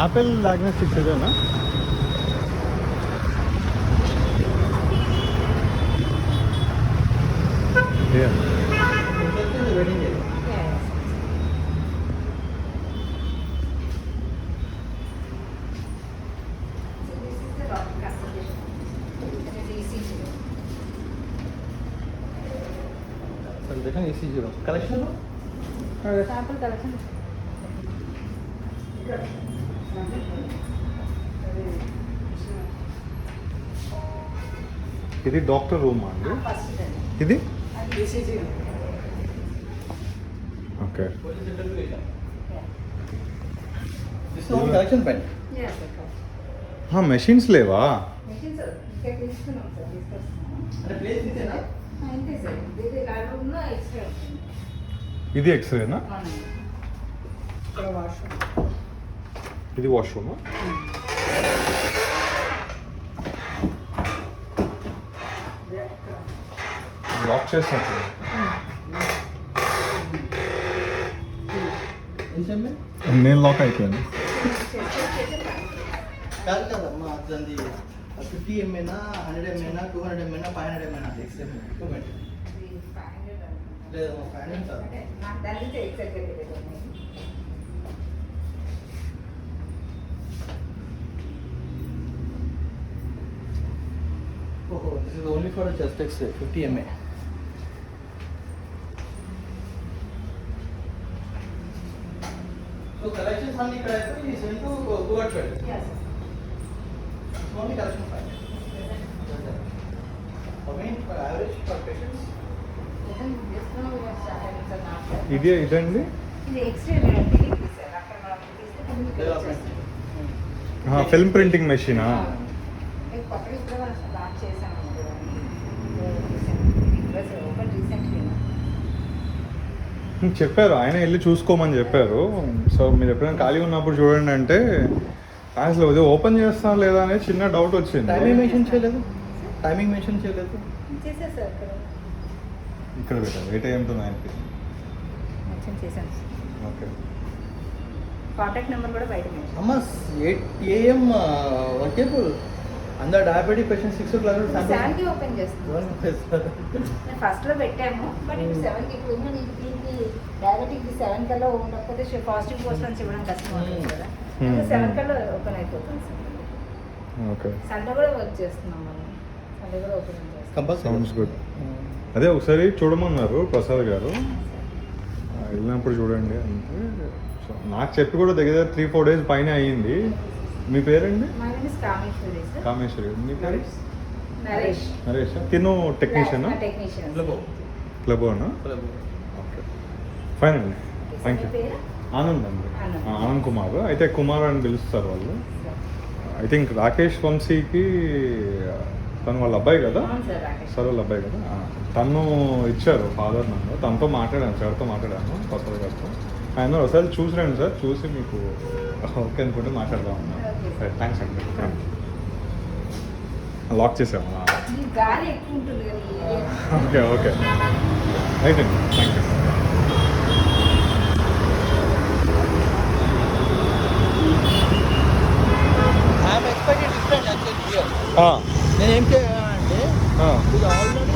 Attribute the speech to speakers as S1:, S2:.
S1: Apple diagnostics ఇదేనా?
S2: Collection
S3: sample collection.
S1: ఇది doctor room అండి.
S3: First
S1: ఇది
S3: ECG.
S1: ఓకే.
S2: కలెక్షన్ పైన
S3: Yes, sir.
S1: మెషిన్స్ లేవా?
S3: Machine sir, ఇక్కడ తీసుకున్నాం సార్, తీసుకొస్తున్నాం.
S2: అంటే ప్లేస్ ఇదేనా?
S3: అంతే సార్, ఇది లాబ్ ఎక్స్ట్రా ఉంటుంది.
S1: ఇది ఎక్స్రేనా?
S3: అవునండి. ఇక్కడ వాష్రూమ్.
S1: ఇది వాష్రూమా? లాక్ చేసినట్టు. నేను లాక్ అయిపోయాను.
S2: కాదు కదమ్మా, దాన్ని 50 ఎంఏనా 100 ఎంఏనా 200 ఎంఏనా 500 ఎంఏనా ఎక్స్పెరిమెంట్ లేదమ్మా 500 కాదు.
S3: అంటే నాకు దాని ఎక్స్ట్రా తెలియదు.
S2: ఓహో, this is only for chest X-ray 50 MA. So collections అన్ని ఇక్కడ అయితే ఈ sent good file
S3: Yes.
S2: Only collection file. Again for average for patients
S1: ఇది ఇదండి.
S3: ఇది ఎక్స్ట్రా తెలియదు సార్, అక్కడ మనం తీసుకుంటే
S1: ఫిల్మ్ ప్రింటింగ్ మెషినా?
S3: కొత్తగా ఇప్పుడు స్టార్ట్ చేశాను ఓపెన్ రీసెంట్లీ.
S1: చెప్పారు ఆయన వెళ్ళి చూసుకోమని చెప్పారు. సో మీరు ఎప్పుడైనా ఖాళీ ఉన్నప్పుడు చూడండి అంటే, అసలు ఇది ఓపెన్ చేస్తాం లేదా అనేది చిన్న డౌట్ వచ్చింది.
S2: టైమింగ్ మెన్షన్ చేయలేదు, టైమింగ్ మెన్షన్ చేయలేదు.
S3: చేశాను సార్,
S1: ఇక్కడ పెట్టారు 8 AM to 9 PM.
S3: మెన్షన్ చేశాను.
S1: ఓకే.
S3: కాంటాక్ట్ నెంబర్ కూడా బయట మెన్షన్.
S2: అమ్మ 8 AM వర్కేబుల్ అందరు డయాబెటిక్ పేషెంట్ 6 o'clock
S3: సెవెన్కి ఓపెన్ చేస్తున్నాను. ఫస్ట్లో పెట్టాము, బట్ ఇప్పుడు 7కి ఇప్పుడు ఉన్న దీనికి డయాబెటిక్ 7 కల్లా ఉండకపోతే పాజిటివ్ పోస్టర్స్ ఇవ్వడం కష్టం అవుతుంది కదా. 7 కల్లా ఓపెన్ అయిపోతుంది సార్.
S1: ఓకే.
S3: సండే కూడా వర్క్ చేస్తున్నాం మనం, సండే కూడా ఓపెన్ చేస్తాం.
S2: కంపల్సరీ.
S1: Sounds good. అదే ఒకసారి చూడమన్నారు ప్రసాద్ గారు, వెళ్ళినప్పుడు చూడండి అంటే. సో నాకు చెప్పి కూడా దగ్గర 3-4 days పైన అయ్యింది. మీ పేరండి?
S3: My name is Kameshwari sir.
S1: Kameshwari. మీ పేరు?
S3: నరేష్.
S1: నరేష్. తిను టెక్నీషియనా?
S3: టెక్నీషియన్.
S1: క్లబోనా? ఓకే, ఫైన్ అండి, థ్యాంక్ యూ.
S3: పేరు
S1: ఆనంద్ అండి.
S3: ఆనంద్.
S1: ఆనంద్ కుమార్. అయితే కుమార్ అని పిలుస్తారు వాళ్ళు. ఐ థింక్ రాకేష్ వంశీకి తను వాళ్ళ అబ్బాయి కదా?
S3: అవును సార్, రాకేష్.
S1: సార్ వాళ్ళ అబ్బాయి కదా. తను ఇచ్చారు ఫాదర్ నన్ను. తనతో మాట్లాడాను, సార్తో మాట్లాడాను, ప్రసాద్ గారితో. ఆయన ఒకసారి చూసి రండి సార్, చూసి మీకు ఓకే అనుకుంటే మాట్లాడదాం అన్నా. థ్యాంక్స్ అండి. లాక్ చేసాము.
S3: ఈ గాలి ఎక్కువ ఉంటుంది కదా ఈ ఏరియా.
S1: ఓకే ఓకే, రైట్ అండి, thank you.
S2: I'm expected different actually here. నేను ఏం చేయాలంటే ఇది ఆల్రెడీ